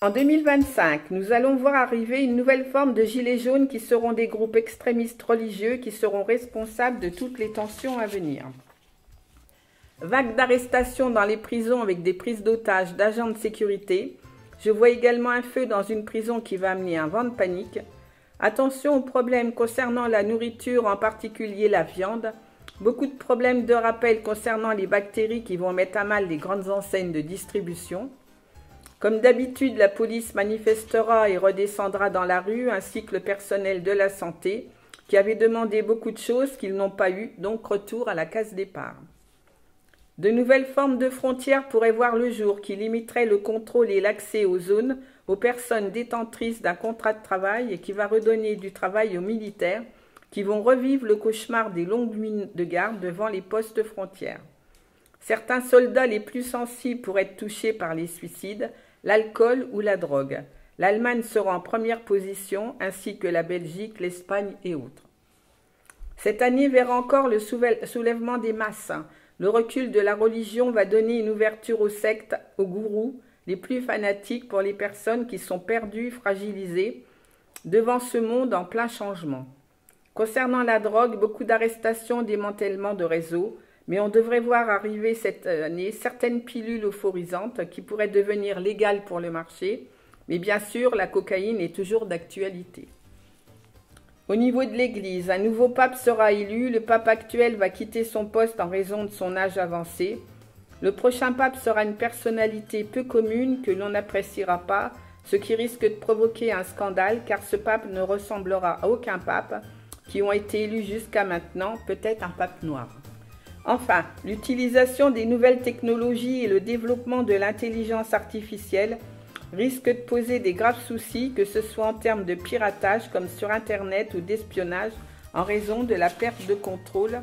En 2025, nous allons voir arriver une nouvelle forme de gilets jaunes qui seront des groupes extrémistes religieux qui seront responsables de toutes les tensions à venir. Vague d'arrestations dans les prisons avec des prises d'otages d'agents de sécurité. Je vois également un feu dans une prison qui va amener un vent de panique. Attention aux problèmes concernant la nourriture, en particulier la viande. Beaucoup de problèmes de rappel concernant les bactéries qui vont mettre à mal les grandes enseignes de distribution. Comme d'habitude, la police manifestera et redescendra dans la rue, ainsi que le personnel de la santé, qui avait demandé beaucoup de choses qu'ils n'ont pas eues, donc retour à la case départ. De nouvelles formes de frontières pourraient voir le jour, qui limiteraient le contrôle et l'accès aux zones aux personnes détentrices d'un contrat de travail et qui va redonner du travail aux militaires, qui vont revivre le cauchemar des longues nuits de garde devant les postes frontières. Certains soldats les plus sensibles pourraient être touchés par les suicides, l'alcool ou la drogue. L'Allemagne sera en première position, ainsi que la Belgique, l'Espagne et autres. Cette année verra encore le soulèvement des masses. Le recul de la religion va donner une ouverture aux sectes, aux gourous, les plus fanatiques pour les personnes qui sont perdues, fragilisées, devant ce monde en plein changement. Concernant la drogue, beaucoup d'arrestations, démantèlement de réseaux, mais on devrait voir arriver cette année certaines pilules euphorisantes qui pourraient devenir légales pour le marché, mais bien sûr, la cocaïne est toujours d'actualité. Au niveau de l'Église, un nouveau pape sera élu. Le pape actuel va quitter son poste en raison de son âge avancé. Le prochain pape sera une personnalité peu commune que l'on n'appréciera pas, ce qui risque de provoquer un scandale car ce pape ne ressemblera à aucun pape qui ont été élus jusqu'à maintenant, peut-être un pape noir. Enfin, l'utilisation des nouvelles technologies et le développement de l'intelligence artificielle risquent de poser des graves soucis, que ce soit en termes de piratage comme sur Internet ou d'espionnage en raison de la perte de contrôle.